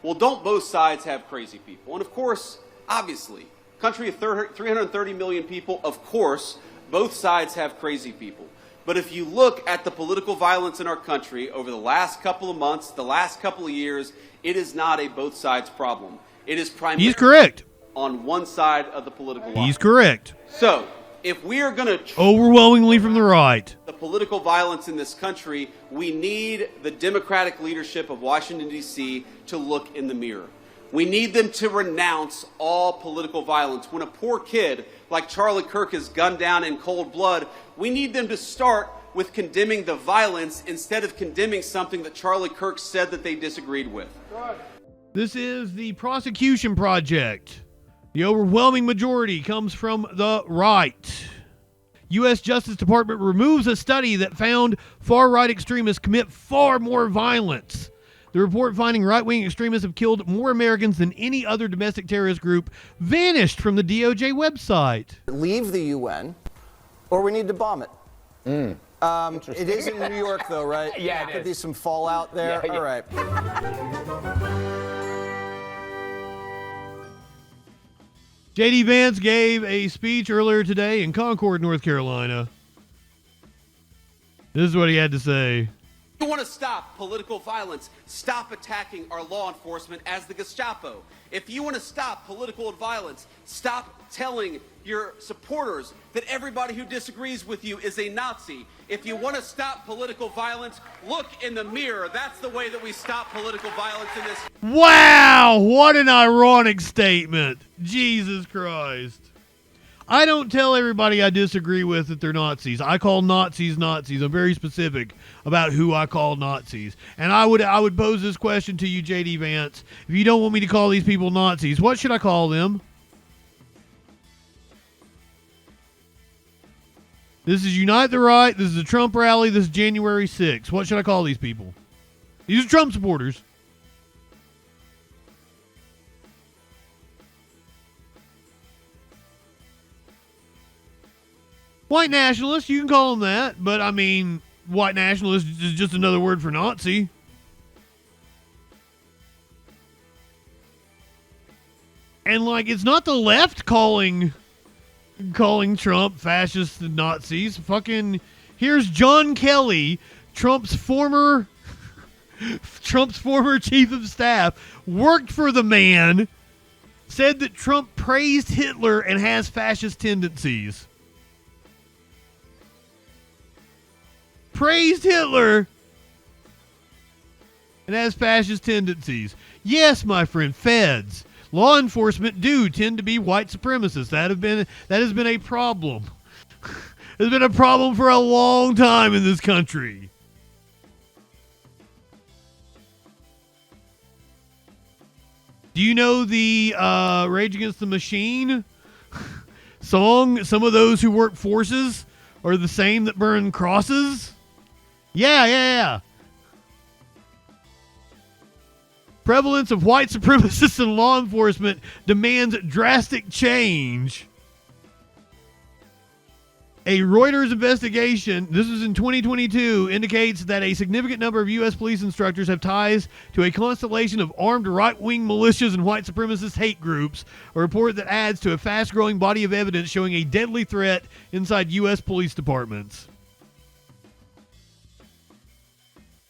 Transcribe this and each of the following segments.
Well, don't both sides have crazy people? And of course, obviously, country of 330 million people, of course, both sides have crazy people. But if you look at the political violence in our country over the last couple of months, the last couple of years, it is not a both sides problem. It is primarily He's correct. On one side of the political line. He's correct. So, if we are going to overwhelmingly from the right, the political violence in this country, we need the Democratic leadership of Washington, D.C. to look in the mirror. We need them to renounce all political violence. When a poor kid like Charlie Kirk is gunned down in cold blood, we need them to start with condemning the violence instead of condemning something that Charlie Kirk said that they disagreed with. This is the prosecution project. The overwhelming majority comes from the right. U.S. Justice Department removes a study that found far-right extremists commit far more violence. The report finding right-wing extremists have killed more Americans than any other domestic terrorist group vanished from the DOJ website. Leave the UN, or we need to bomb it. It is in New York, though, right? Yeah, Could be some fallout there. Yeah. All right. J.D. Vance gave a speech earlier today in Concord, North Carolina. This is what he had to say. If you want to stop political violence, stop attacking our law enforcement as the Gestapo. If you want to stop political violence, stop telling your supporters that everybody who disagrees with you is a Nazi. If you want to stop political violence, look in the mirror. That's the way that we stop political violence in this. Wow, what an ironic statement. Jesus Christ. I don't tell everybody I disagree with that they're Nazis. I call Nazis Nazis. I'm very specific about who I call Nazis. And I would pose this question to you, J.D. Vance. If you don't want me to call these people Nazis, what should I call them? This is Unite the Right. This is a Trump rally. This is January 6th. What should I call these people? These are Trump supporters. White nationalists, you can call them that, but I mean, white nationalist is just another word for Nazi. And like, it's not the left calling Trump fascists and Nazis. Fucking, here's John Kelly, Trump's former chief of staff, worked for the man, said that Trump praised Hitler and has fascist tendencies. Praised Hitler and has fascist tendencies. Yes, my friend, feds, law enforcement do tend to be white supremacists. That has been a problem. It's been a problem for a long time in this country. Do you know the Rage Against the Machine song? Some of those who work forces are the same that burn crosses. Yeah. Prevalence of white supremacists in law enforcement demands drastic change. A Reuters investigation, this is in 2022, indicates that a significant number of U.S. police instructors have ties to a constellation of armed right-wing militias and white supremacist hate groups, a report that adds to a fast-growing body of evidence showing a deadly threat inside U.S. police departments.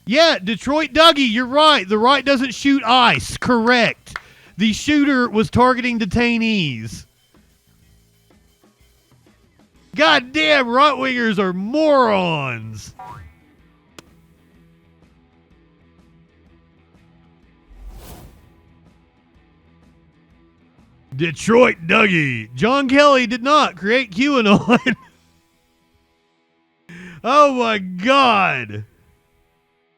Yeah, Detroit Dougie, you're right. The right doesn't shoot ICE. Correct. The shooter was targeting detainees. Goddamn, right-wingers are morons. Detroit Dougie. John Kelly did not create QAnon. Oh my God.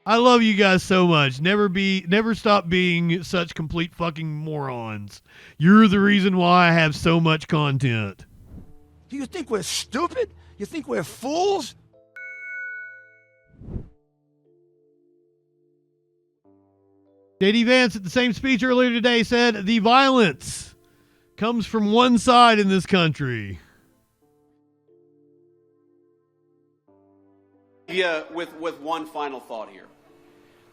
I love you guys so much. Never stop being such complete fucking morons. You're the reason why I have so much content. Do you think we're stupid? You think we're fools? J.D. Vance at the same speech earlier today said the violence comes from one side in this country. Yeah, with one final thought here.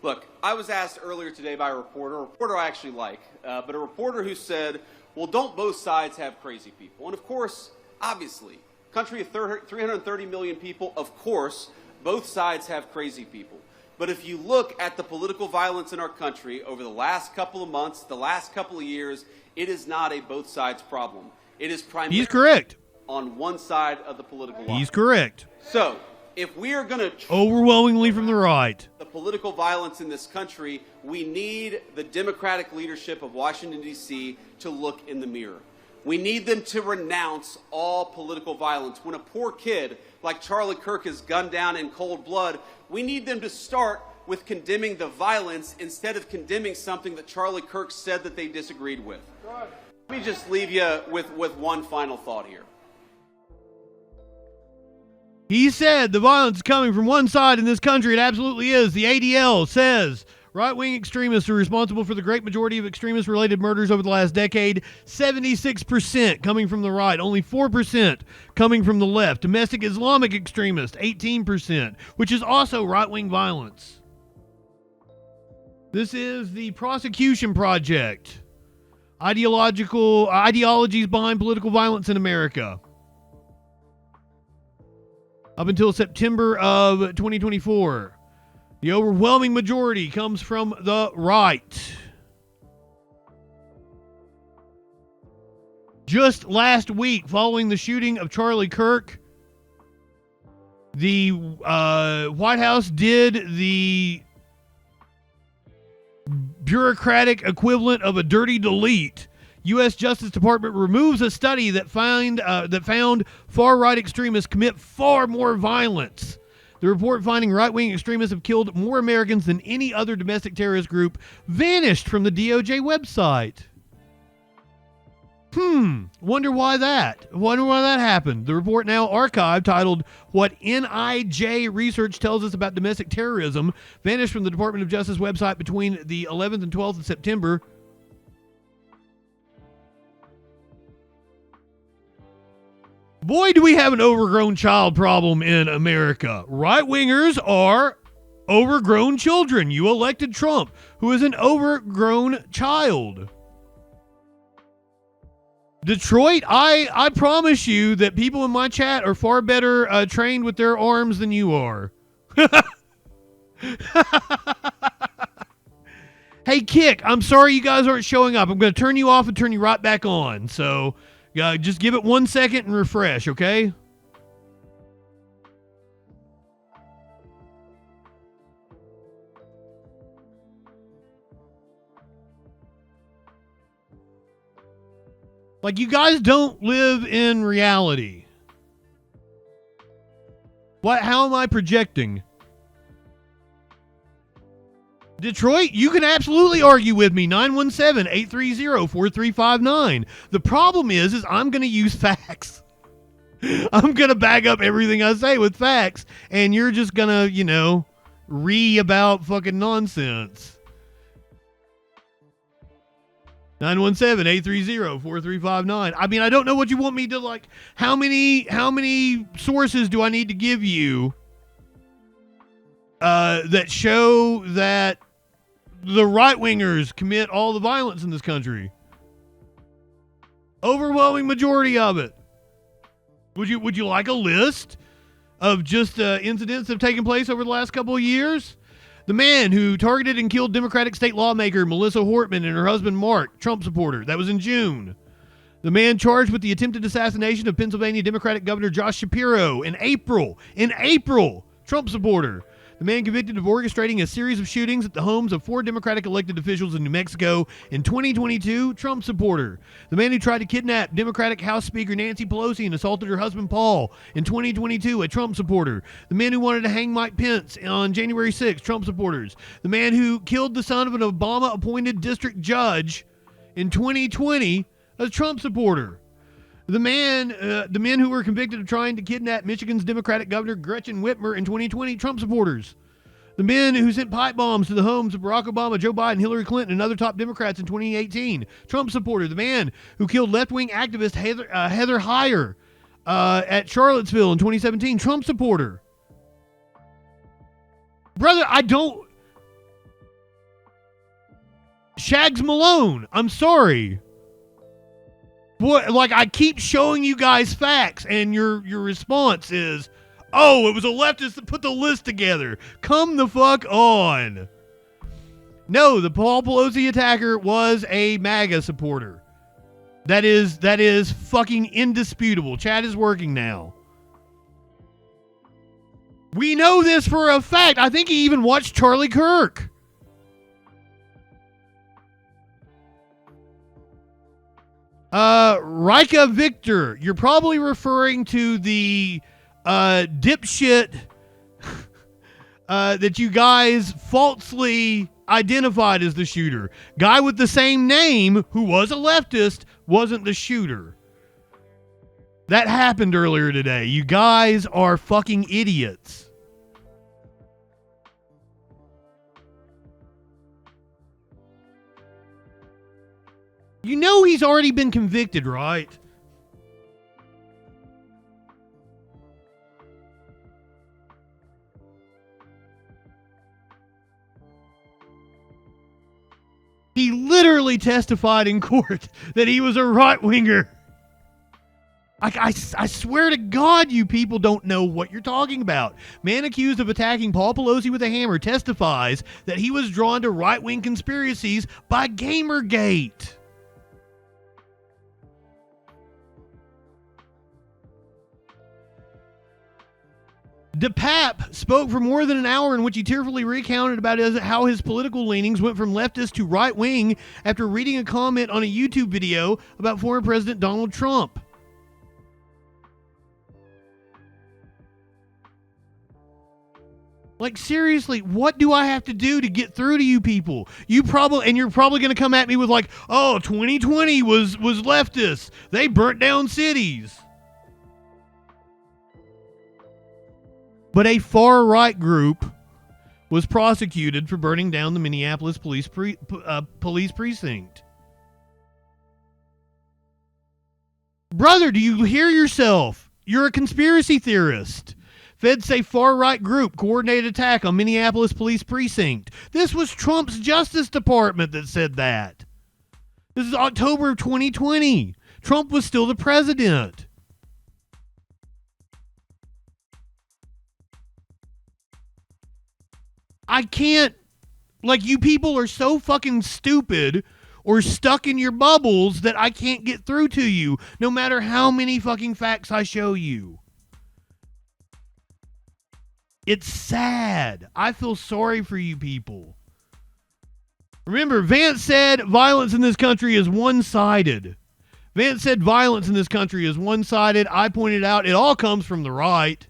Look, I was asked earlier today by a reporter I actually like, but a reporter who said, well, don't both sides have crazy people? And of course, obviously, country of 330 million people, of course, both sides have crazy people. But if you look at the political violence in our country over the last couple of months, the last couple of years, it is not a both sides problem. It is primarily He's correct. on one side of the political line. He's correct. So, if we are going to Overwhelmingly from the right. the political violence in this country, we need the Democratic leadership of Washington, D.C. to look in the mirror. We need them to renounce all political violence. When a poor kid like Charlie Kirk is gunned down in cold blood, we need them to start with condemning the violence instead of condemning something that Charlie Kirk said that they disagreed with. Let me just leave you with one final thought here. He said the violence is coming from one side in this country. It absolutely is. The ADL says right-wing extremists are responsible for the great majority of extremist-related murders over the last decade. 76% coming from the right, only 4% coming from the left. Domestic Islamic extremists, 18%, which is also right-wing violence. This is the Prosecution Project. Ideologies behind political violence in America. Up until September of 2024, the overwhelming majority comes from the right. Just last week, following the shooting of Charlie Kirk, the White House did the bureaucratic equivalent of a dirty delete. U.S. Justice Department removes a study that found far-right extremists commit far more violence. The report finding right-wing extremists have killed more Americans than any other domestic terrorist group vanished from the DOJ website. Wonder why that happened. The report, now archived, titled What NIJ Research Tells Us About Domestic Terrorism, vanished from the Department of Justice website between the 11th and 12th of September. Boy, do we have an overgrown child problem in America. Right-wingers are overgrown children. You elected Trump, who is an overgrown child. Detroit, I promise you that people in my chat are far better trained with their arms than you are. Hey, Kick, I'm sorry you guys aren't showing up. I'm going to turn you off and turn you right back on. So just give it 1 second and refresh, okay? Like, you guys don't live in reality. How am I projecting? Detroit, you can absolutely argue with me. 917-830-4359. The problem is I'm going to use facts. I'm going to back up everything I say with facts, and you're just going to, about fucking nonsense. 917-830-4359. I mean, I don't know what you want me to, how many sources do I need to give you that show that the right-wingers commit all the violence in this country? Overwhelming majority of it. Would you like a list of just incidents that have taken place over the last couple of years? The man who targeted and killed Democratic state lawmaker Melissa Hortman and her husband Mark, Trump supporter. That was in June. The man charged with the attempted assassination of Pennsylvania Democratic Governor Josh Shapiro in April, Trump supporter. The man convicted of orchestrating a series of shootings at the homes of 4 Democratic elected officials in New Mexico in 2022, Trump supporter. The man who tried to kidnap Democratic House Speaker Nancy Pelosi and assaulted her husband Paul in 2022, a Trump supporter. The man who wanted to hang Mike Pence on January 6th, Trump supporters. The man who killed the son of an Obama-appointed district judge in 2020, a Trump supporter. The men who were convicted of trying to kidnap Michigan's Democratic Governor Gretchen Whitmer in 2020, Trump supporters. The men who sent pipe bombs to the homes of Barack Obama, Joe Biden, Hillary Clinton, and other top Democrats in 2018, Trump supporter. The man who killed left-wing activist Heather Heyer at Charlottesville in 2017, Trump supporter. Brother, Shags Malone, I'm sorry. What, like, I keep showing you guys facts, and your response is, oh, it was a leftist that put the list together. Come the fuck on. No, the Paul Pelosi attacker was a MAGA supporter. That is fucking indisputable. Chat is working now. We know this for a fact. I think he even watched Charlie Kirk. Rika Victor, you're probably referring to the dipshit that you guys falsely identified as the shooter. Guy with the same name who was a leftist wasn't the shooter. That happened earlier today. You guys are fucking idiots. You know he's already been convicted, right? He literally testified in court that he was a right-winger. I swear to God, you people don't know what you're talking about. Man accused of attacking Paul Pelosi with a hammer testifies that he was drawn to right-wing conspiracies by Gamergate. DePape spoke for more than an hour in which he tearfully recounted about how his political leanings went from leftist to right-wing after reading a comment on a YouTube video about former President Donald Trump. Like, seriously, what do I have to do to get through to you people? You're probably going to come at me with like, oh, 2020 was leftist. They burnt down cities. But a far-right group was prosecuted for burning down the Minneapolis police precinct. Brother, do you hear yourself? You're a conspiracy theorist. Feds say far-right group coordinated attack on Minneapolis police precinct. This was Trump's Justice Department that said that. This is October of 2020. Trump was still the president. I can't, like, you people are so fucking stupid or stuck in your bubbles that I can't get through to you, no matter how many fucking facts I show you. It's sad. I feel sorry for you people. Remember, Vance said violence in this country is one-sided. Vance said violence in this country is one-sided. I pointed out it all comes from the right.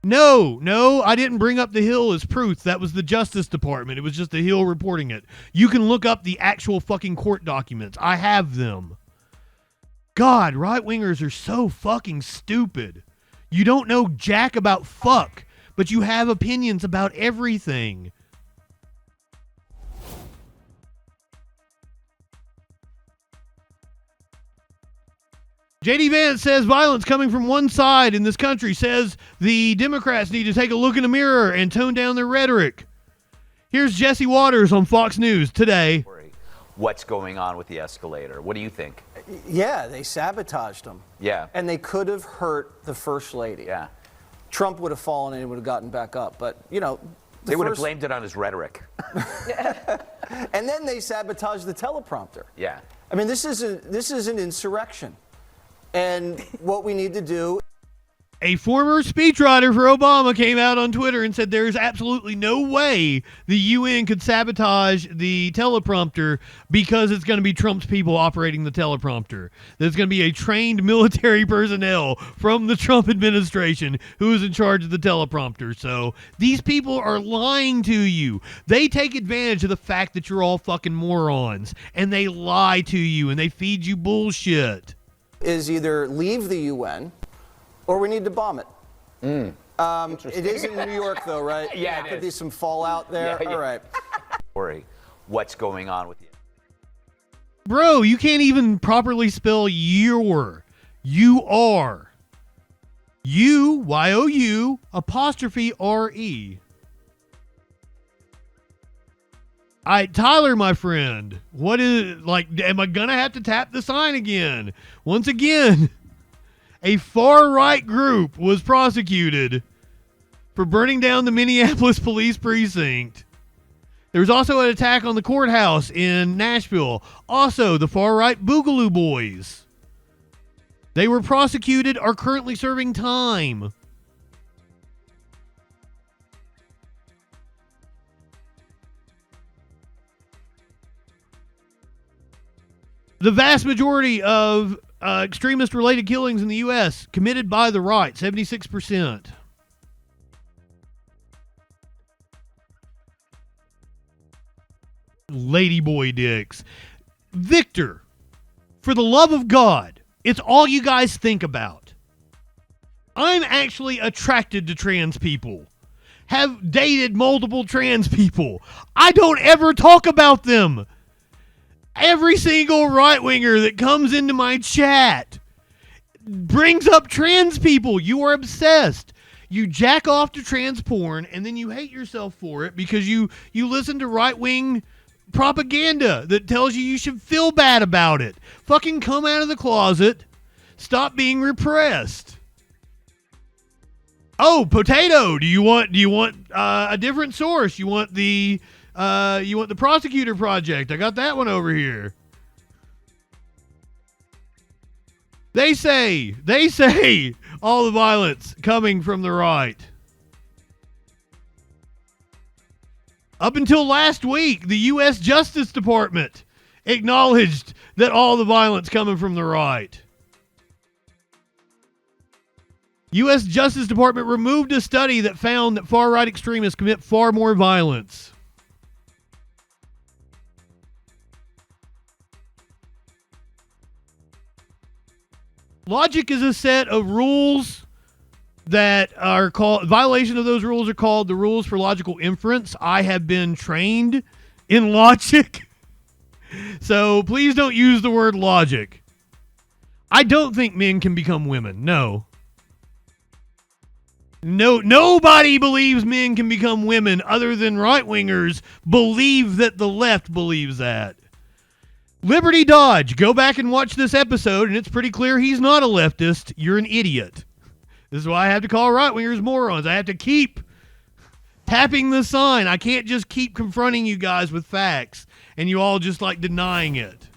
No, I didn't bring up the Hill as proof. That was the Justice Department. It was just the Hill reporting it. You can look up the actual fucking court documents. I have them. God, right-wingers are so fucking stupid. You don't know jack about fuck, but you have opinions about everything. J.D. Vance says violence coming from one side in this country, says the Democrats need to take a look in the mirror and tone down their rhetoric. Here's Jesse Waters on Fox News today. What's going on with the escalator? What do you think? Yeah, they sabotaged them. Yeah. And they could have hurt the First Lady. Yeah. Trump would have fallen and he would have gotten back up. But, you know, they would have blamed it on his rhetoric. And then they sabotaged the teleprompter. Yeah. I mean, this is an insurrection. And what we need to do. A former speechwriter for Obama came out on Twitter and said there is absolutely no way the UN could sabotage the teleprompter because it's going to be Trump's people operating the teleprompter. There's going to be a trained military personnel from the Trump administration who is in charge of the teleprompter. So these people are lying to you. They take advantage of the fact that you're all fucking morons, and they lie to you and they feed you bullshit. Is either leave the UN or we need to bomb it. It is in New York, though, right? Yeah, there could be some fallout there. Yeah. All right. Worry. What's going on with you? Bro, you can't even properly spell your. You are. U, Y-O-U, apostrophe R-E. Tyler, my friend, what is, like, am I gonna have to tap the sign again? Once again, a far-right group was prosecuted for burning down the Minneapolis police precinct. There was also an attack on the courthouse in Nashville. Also, the far-right Boogaloo Boys. They were prosecuted, are currently serving time. The vast majority of extremist-related killings in the U.S. committed by the right, 76%. Ladyboy dicks. Victor, for the love of God, it's all you guys think about. I'm actually attracted to trans people. Have dated multiple trans people. I don't ever talk about them. Every single right-winger that comes into my chat brings up trans people. You are obsessed. You jack off to trans porn, and then you hate yourself for it because you listen to right-wing propaganda that tells you should feel bad about it. Fucking come out of the closet. Stop being repressed. Oh, Potato, do you want a different source? You want the Prosecutor Project? I got that one over here. They say all the violence coming from the right. Up until last week, the U.S. Justice Department acknowledged that all the violence coming from the right. U.S. Justice Department removed a study that found that far-right extremists commit far more violence. Logic is a set of rules that are called, violation of those rules are called the rules for logical inference. I have been trained in logic, so please don't use the word logic. I don't think men can become women. No, nobody believes men can become women other than right-wingers believe that the left believes that. Liberty Dodge, go back and watch this episode, and it's pretty clear he's not a leftist. You're an idiot. This is why I have to call right-wingers morons. I have to keep tapping the sign. I can't just keep confronting you guys with facts, and you all just like denying it.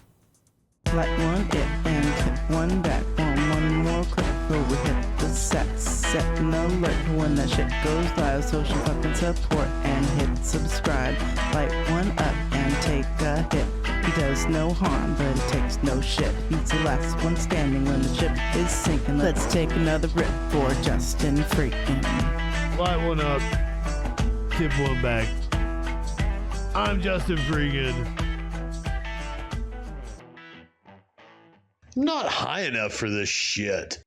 Like one it and hit one back, one more click, before we hit the set an alert when that shit goes live, so she fucking support and hit subscribe. Light one up and take a hit. He does no harm, but it takes no shit. He's the last one standing when the ship is sinking. Let's take another rip for JustinFREAKIN. Light one up, tip one back. I'm JustinFREAKIN. Not high enough for this shit.